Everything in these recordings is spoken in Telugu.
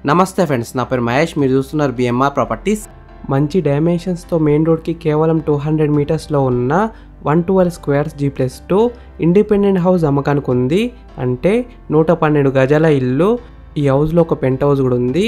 నమస్తే ఫ్రెండ్స్, నా పేరు మహేష్. మీరు చూస్తున్నారు బిఎంఆర్ ప్రాపర్టీస్. మంచి డైమెన్షన్స్తో మెయిన్ రోడ్కి కేవలం 200 మీటర్స్లో ఉన్న 112 స్క్వేర్స్ G+2 ఇండిపెండెంట్ హౌస్ అమ్మకానికి ఉంది. అంటే 112 గజాల ఇల్లు. ఈ హౌస్లో ఒక పెంట్ హౌస్ కూడా ఉంది.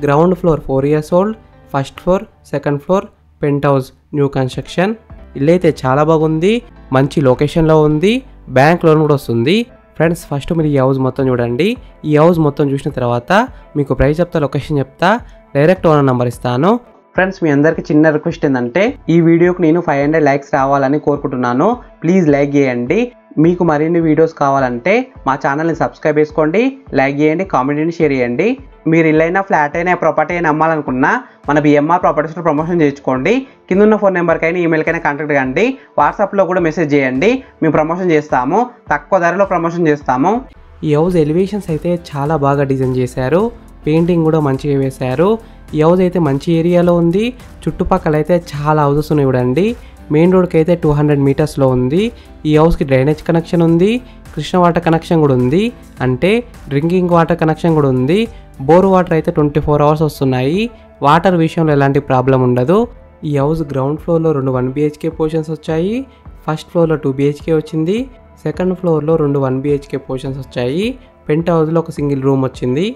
Ground floor 4 years old, first floor, second floor, penthouse new construction. ఇల్లు అయితే చాలా బాగుంది, మంచి లొకేషన్లో ఉంది, బ్యాంక్ లోన్ కూడా వస్తుంది. ఫ్రెండ్స్, ఫస్ట్ మీరు ఈ హౌస్ మొత్తం చూడండి. ఈ హౌస్ మొత్తం చూసిన తర్వాత మీకు ప్రైస్ చెప్తా, లొకేషన్ చెప్తా, డైరెక్ట్ ఓనర్ నెంబర్ ఇస్తాను. ఫ్రెండ్స్, మీ అందరికీ చిన్న రిక్వెస్ట్ ఏంటంటే ఈ వీడియోకి నేను 500 లైక్స్ రావాలని కోరుకుంటున్నాను. ప్లీజ్ లైక్ చేయండి. మీకు మరిన్ని వీడియోస్ కావాలంటే మా ఛానల్ని సబ్స్క్రైబ్ చేసుకోండి, లైక్ చేయండి, కామెంట్ని షేర్ చేయండి. మీరు ఇల్లైనా, ఫ్లాట్ అయినా, ప్రాపర్టీ అయినా అమ్మాలనుకున్నా మన బిఎంఆర్ ప్రాపర్టీస్లో ప్రమోషన్ చేయించుకోండి. కింద ఉన్న ఫోన్ నెంబర్కైనా, ఈమెయిల్కైనా కాంటాక్ట్ కండి. వాట్సాప్లో కూడా మెసేజ్ చేయండి, మేము ప్రమోషన్ చేస్తాము. తక్కువ ధరలో ప్రమోషన్ చేస్తాము. ఈ హౌస్ ఎలివేషన్స్ అయితే చాలా బాగా డిజైన్ చేశారు, పెయింటింగ్ కూడా మంచిగా వేశారు. ఈ హౌస్ అయితే మంచి ఏరియాలో ఉంది. చుట్టుపక్కల అయితే చాలా హౌసెస్ ఉన్నాయి చూడండి. మెయిన్ రోడ్కి అయితే 200 మీటర్స్లో ఉంది. ఈ హౌస్కి డ్రైనేజ్ కనెక్షన్ ఉంది, కృష్ణ వాటర్ కనెక్షన్ కూడా ఉంది, అంటే డ్రింకింగ్ వాటర్ కనెక్షన్ కూడా ఉంది. బోర్ వాటర్ అయితే 24 hours వస్తున్నాయి. వాటర్ విషయంలో ఎలాంటి ప్రాబ్లం ఉండదు. ఈ హౌస్ గ్రౌండ్ ఫ్లోర్లో 2 1 BHK పోర్షన్స్ వచ్చాయి. ఫస్ట్ ఫ్లోర్లో 2 BHK వచ్చింది. సెకండ్ ఫ్లోర్లో 2 1 BHK పోర్షన్స్ వచ్చాయి. పెంట్ హౌస్లో ఒక సింగిల్ రూమ్ వచ్చింది.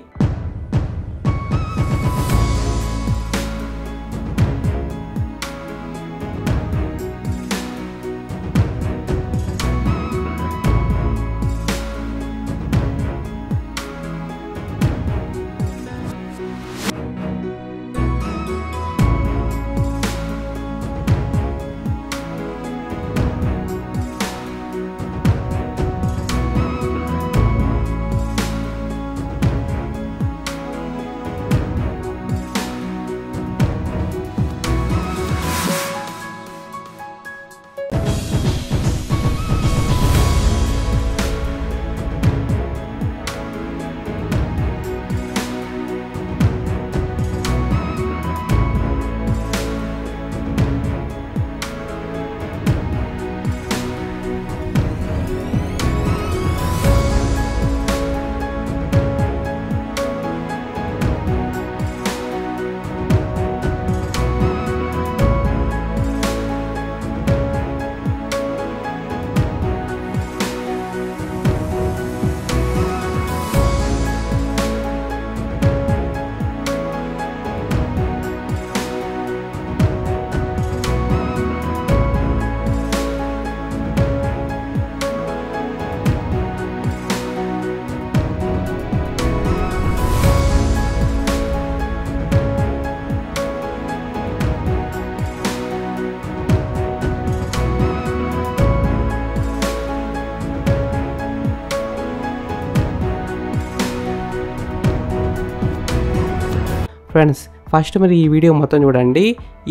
ఫ్రెండ్స్, ఫస్ట్ మీరు ఈ వీడియో మొత్తం చూడండి.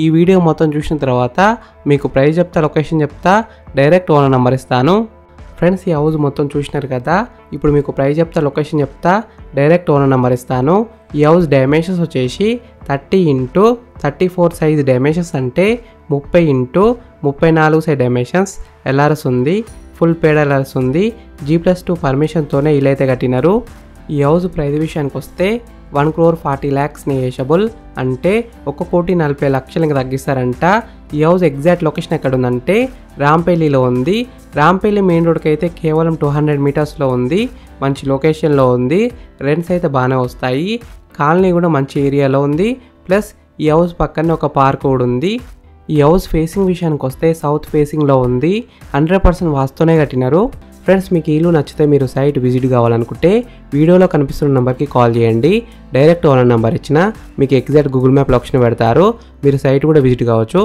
ఈ వీడియో మొత్తం చూసిన తర్వాత మీకు ప్రైస్ చెప్తా, లొకేషన్ చెప్తా, డైరెక్ట్ ఓనర్ నెంబర్ ఇస్తాను. ఫ్రెండ్స్, ఈ హౌస్ మొత్తం చూసినారు కదా. ఇప్పుడు మీకు ప్రైస్ చెప్తా, లొకేషన్ చెప్తా, డైరెక్ట్ ఓనర్ నెంబర్ ఇస్తాను. ఈ హౌస్ డైమెన్షన్స్ వచ్చేసి 30 x 34 సైజ్ డైమెన్షన్స్, అంటే 30 x 34 సైజ్ డైమెన్షన్స్. LRS ఉంది, ఫుల్ పేడ్ LRS ఉంది. G+2 పర్మిషన్తోనే ఇల్లు అయితే కట్టినారు. ఈ హౌస్ ప్రైస్ విషయానికి వస్తే 1,40,00,000 నెగోషియబుల్, అంటే 1,40,00,000 ఇంకా తగ్గిస్తారంట. ఈ హౌస్ ఎగ్జాక్ట్ లొకేషన్ ఎక్కడ ఉందంటే రాంపల్లిలో ఉంది. రాంపల్లి మెయిన్ రోడ్కి అయితే కేవలం 200 మీటర్స్లో ఉంది. మంచి లొకేషన్లో ఉంది. రెంట్స్ అయితే బాగానే వస్తాయి. కాలనీ కూడా మంచి ఏరియాలో ఉంది. ప్లస్ ఈ హౌస్ పక్కనే ఒక పార్క్ కూడా ఉంది. ఈ హౌస్ ఫేసింగ్ విషయానికి వస్తే సౌత్ ఫేసింగ్లో ఉంది. 100% వాస్తునే కట్టినారు. ఫ్రెండ్స్, మీకు ఇల్లు నచ్చితే మీరు సైట్ విజిట్ కావాలనుకుంటే వీడియోలో కనిపిస్తున్న నెంబర్కి కాల్ చేయండి. డైరెక్ట్ ఓనర్ నెంబర్ ఇచ్చిన మీకు ఎగ్జాక్ట్ గూగుల్ మ్యాప్ లొకేషన్ పెడతారు. మీరు సైట్ కూడా విజిట్ కావచ్చు.